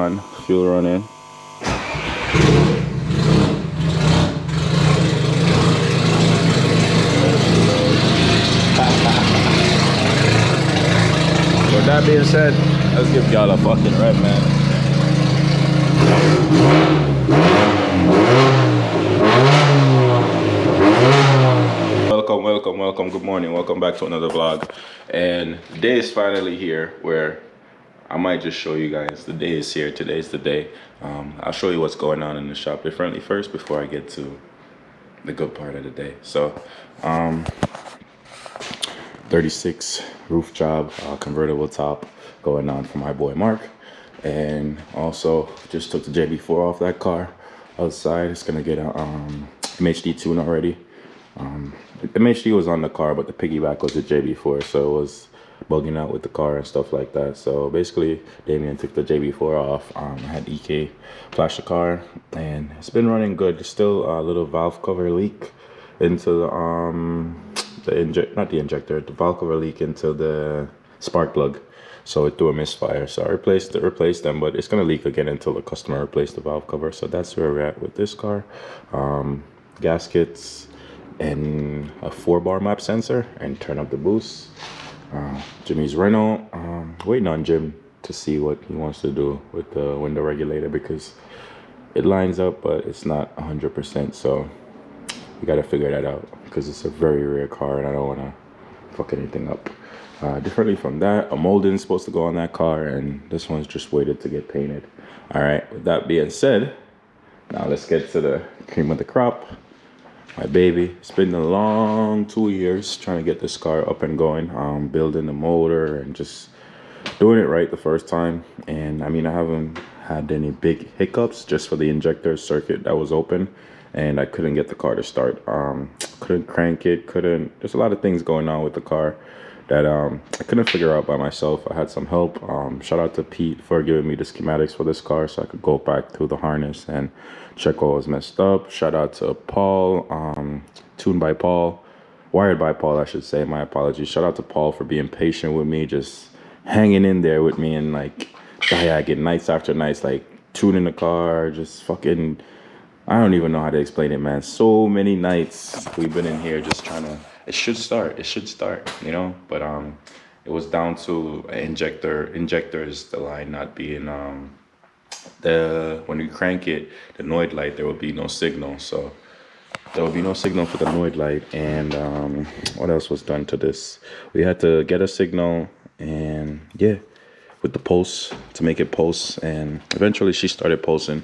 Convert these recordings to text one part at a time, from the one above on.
on, fuel running. With that being said, let's give y'all a fucking rev, man. Welcome. Good morning. Welcome back to another vlog. And the day is finally here where I might just show you guys. The day is here. Today's the day. I'll show you what's going on in the shop differently first before I get to the good part of the day. So, 36 roof job, convertible top going on for my boy Mark. And also just took the JB4 off that car outside. It's gonna get a MHD tune already. The MHD was on the car, but the piggyback was the JB4, so it was bugging out with the car and stuff like that. So basically, Damien took the JB4 off. I had EK flash the car, and it's been running good. There's still a little valve cover leak into the valve cover leak into the spark plug. So it threw a misfire. So I replaced them, but it's gonna leak again until the customer replaced the valve cover. So that's where we're at with this car. Gaskets and a 4-bar map sensor, and turn up the boost. Jimmy's Renault, waiting on Jim to see what he wants to do with the window regulator, because it lines up but it's not 100%, so we got to figure that out, because it's a very rare car and I don't want to fuck anything up. Differently from that, a molding is supposed to go on that car, and this one's just waited to get painted. All right, with that being said, now let's get to the cream of the crop. My baby. It's been a long 2 years trying to get this car up and going, building the motor and just doing it right the first time. And I mean, I haven't had any big hiccups, just for the injector circuit that was open, and I couldn't get the car to start. Couldn't crank it, there's a lot of things going on with the car that I couldn't figure out by myself. I had some help. Shout out to Pete for giving me the schematics for this car so I could go back through the harness and check what was messed up. Shout out to Paul, tuned by Paul, wired by Paul, I should say. My apologies. Shout out to Paul for being patient with me, just hanging in there with me, and like diagging nights after nights, like tuning the car, just fucking, I don't even know how to explain it, man. So many nights we've been in here just trying to, it should start, you know, but it was down to an injectors, the line not being, when you crank it, the Noid light, there will be no signal. So there will be no signal for the Noid light. And what else was done to this? We had to get a signal, and yeah, with the pulse, to make it pulse, and eventually she started pulsing.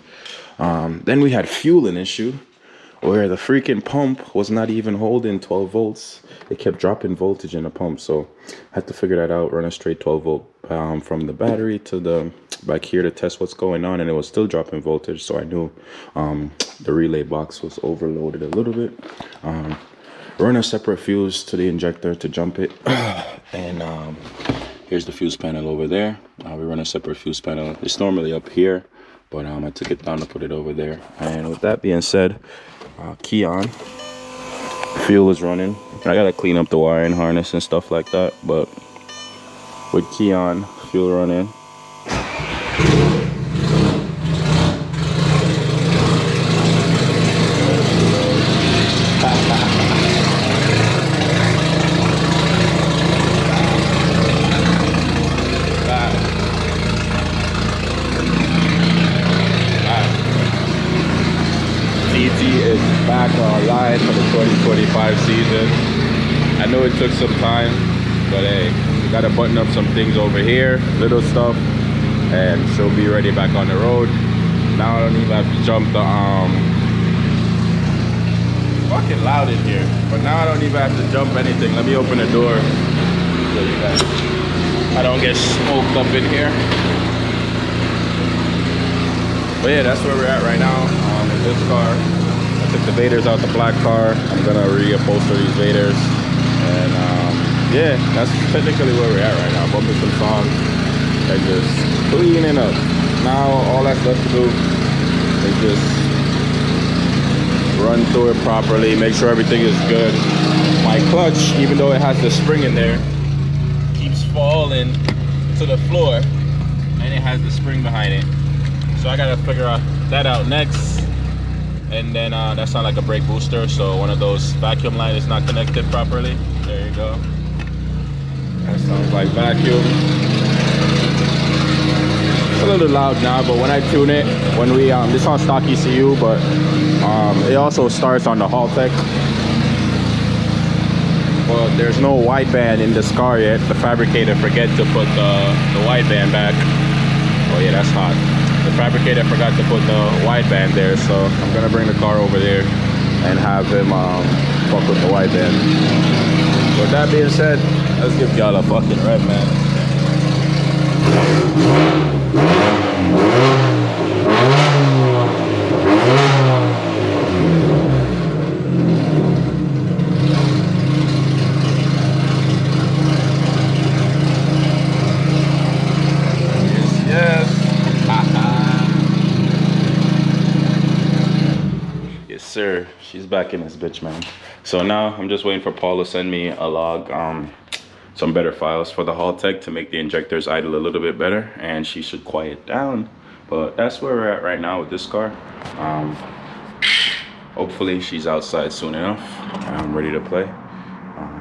Then we had fueling issue, where the freaking pump was not even holding 12 volts. It kept dropping voltage in the pump, so I had to figure that out, run a straight 12 volt from the battery to the back here to test what's going on, and it was still dropping voltage, so I knew the relay box was overloaded a little bit. Run a separate fuse to the injector to jump it, and here's the fuse panel over there. We run a separate fuse panel. It's normally up here, but I took it down to put it over there. And with that being said, key on, fuel is running. I gotta clean up the wiring harness and stuff like that, but with key on, fuel running. Back online for the 2025 season. I know it took some time, but hey, we gotta button up some things over here, little stuff, and she'll be ready back on the road. Now I don't even have to jump the fucking loud in here, but now I don't even have to jump anything. Let me open the door so you guys, I don't get smoked up in here. But yeah, that's where we're at right now in this car. Took the Vaders out the black car. I'm gonna reupholster these Vaders, and yeah, that's technically where we're at right now. Bumping some songs and just cleaning up. Now all that's left to do is just run through it properly, make sure everything is good. My clutch, even though it has the spring in there, keeps falling to the floor, and it has the spring behind it. So I gotta figure that out next. And then that sounds like a brake booster, so one of those vacuum line is not connected properly. There you go. That sounds like vacuum. It's a little loud now, but when I tune it, when we this on stock ECU, but it also starts on the Haltech. But there's no wideband in this car yet. The fabricator forget to put the wideband back. Oh yeah, that's hot. The fabricator forgot to put the wideband there, so I'm gonna bring the car over there and have him fuck with the wideband. With that being said, let's give y'all a fucking rev, man. Sir, she's back in this bitch, man. So now I'm just waiting for Paul to send me a log, some better files for the Haltech to make the injectors idle a little bit better, and she should quiet down. But that's where we're at right now with this car. Hopefully she's outside soon enough. I'm ready to play.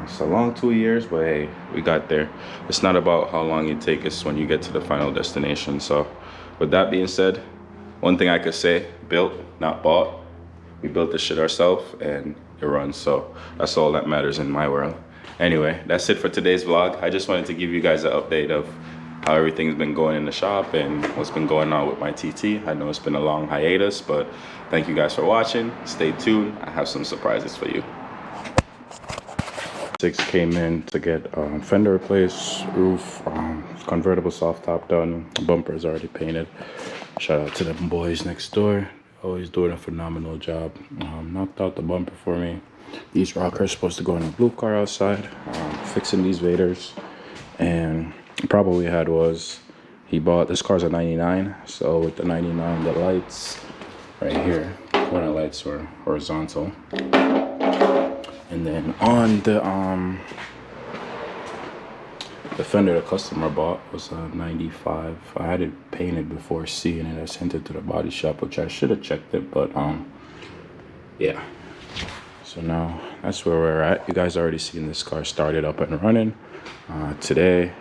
It's a long 2 years, but hey, we got there. It's not about how long you take, it's when you get to the final destination. So with that being said, one thing I could say, built, not bought. We built this shit ourselves and it runs, so that's all that matters in my world. Anyway, that's it for today's vlog. I just wanted to give you guys an update of how everything's been going in the shop and what's been going on with my TT. I know it's been a long hiatus, but thank you guys for watching. Stay tuned, I have some surprises for you. 6 came in to get fender replaced, roof, convertible soft top done, bumper is already painted. Shout out to them boys next door. Always doing a phenomenal job. Knocked out the bumper for me. These rockers supposed to go in the blue car outside. Fixing these Vaders. And the problem we had was he bought, this car's a 99. So with the 99, the lights right here, corner lights were horizontal. And then on the fender the customer bought was a 95. I had it painted before seeing it. I sent it to the body shop, which I should have checked it, but yeah. So now that's where we're at. You guys already seen this car started up and running. Today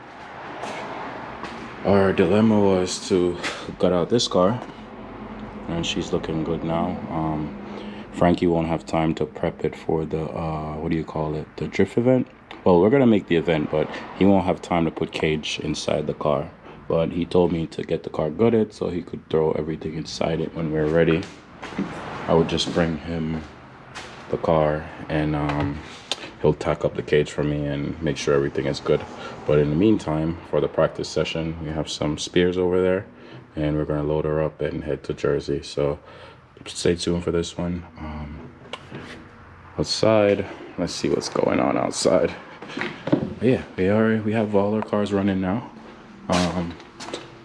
our dilemma was to gut out this car, and she's looking good now. Frankie won't have time to prep it for the what do you call it, the drift event. Well, we're gonna make the event, but he won't have time to put cage inside the car. But he told me to get the car gutted so he could throw everything inside it when we're ready. I would just bring him the car and he'll tack up the cage for me and make sure everything is good. But in the meantime, for the practice session, we have some spears over there and we're gonna load her up and head to Jersey. So stay tuned for this one. Outside, let's see what's going on outside. Yeah, we have all our cars running now.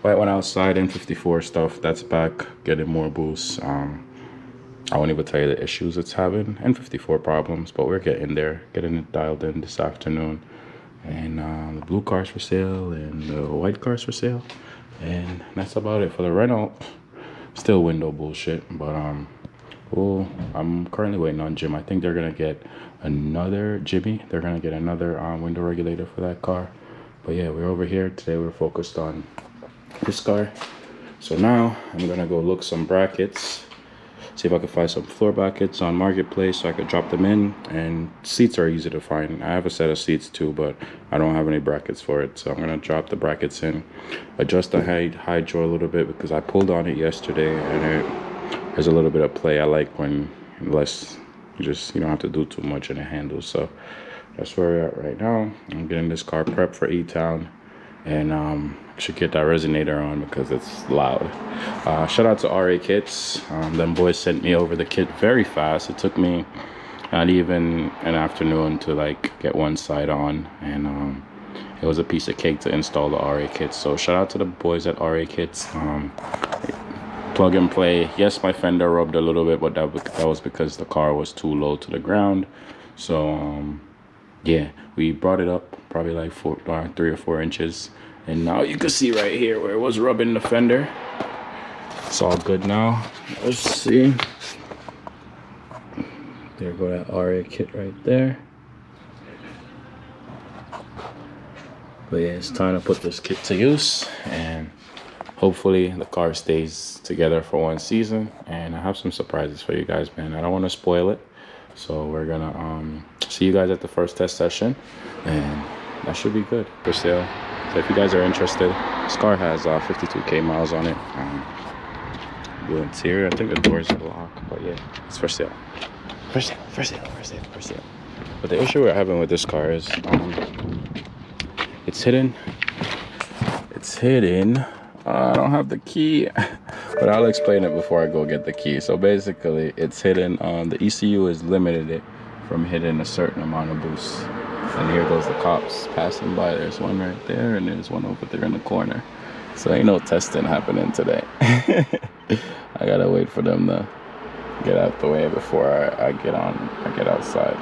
White one outside, N54 stuff, that's back, getting more boosts. I won't even tell you the issues it's having, N54 problems, but we're getting there, getting it dialed in this afternoon. And the blue car's for sale and the white car's for sale. And that's about it for the rental. Still window bullshit, but well, I'm currently waiting on Jim. I think they're gonna get another Jimmy. They're gonna get another window regulator for that car. But yeah, we're over here today. We're focused on this car. So now I'm gonna go look some brackets, see if I can find some floor brackets on Marketplace so I could drop them in. And seats are easy to find. I have a set of seats too, but I don't have any brackets for it. So I'm gonna drop the brackets in, adjust the hydro a little bit because I pulled on it yesterday and there's a little bit of play. I like when less, you don't have to do too much and it handles. So that's where we're at right now. I'm getting this car prepped for E-Town, and should get that resonator on because it's loud. Shout out to RA Kits. Them boys sent me over the kit very fast. It took me not even an afternoon to like get one side on, and it was a piece of cake to install the RA Kits. So shout out to the boys at RA Kits. Plug and play. Yes, my fender rubbed a little bit, but that was because the car was too low to the ground. So yeah, we brought it up probably like 3 or 4 inches, and now you can see right here where it was rubbing the fender. it's all good now. Let's see. There go that RA kit right there. But yeah, it's time to put this kit to use, and hopefully the car stays together for one season. And I have some surprises for you guys, man. I don't want to spoil it, so we're gonna see you guys at the first test session, and that should be good. For sale. So if you guys are interested, this car has 52k miles on it. The interior, I think the doors are locked, but yeah, it's for sale. For sale, for sale, for sale, for sale. But the issue we're having with this car is it's hidden. It's hidden. I don't have the key, but I'll explain it before I go get the key. So basically, it's hidden. The ECU is limited it from hitting a certain amount of boost. And here goes the cops passing by. There's one right there, and there's one over there in the corner. So ain't no testing happening today. I gotta wait for them to get out the way before I get outside.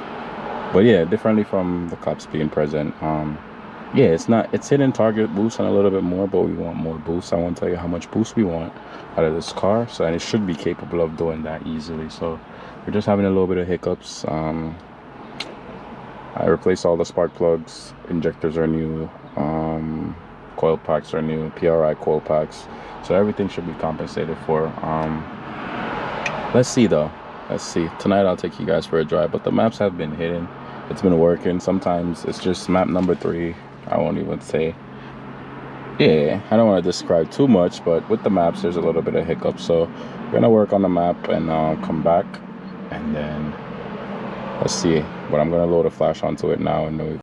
But yeah, differently from the cops being present, yeah, it's hitting target boost and a little bit more, but we want more boost. I won't tell you how much boost we want out of this car, so, and it should be capable of doing that easily. So we're just having a little bit of hiccups. I replaced all the spark plugs, injectors are new, coil packs are new, PRI coil packs, so everything should be compensated for. Let's see though, let's see. Tonight I'll take you guys for a drive, but the maps have been hidden. It's been working. Sometimes it's just map number 3. I won't even say. Yeah, I don't want to describe too much, but with the maps there's a little bit of hiccup. So we're gonna work on the map and come back, and then let's see. But I'm gonna load a flash onto it now, and then we're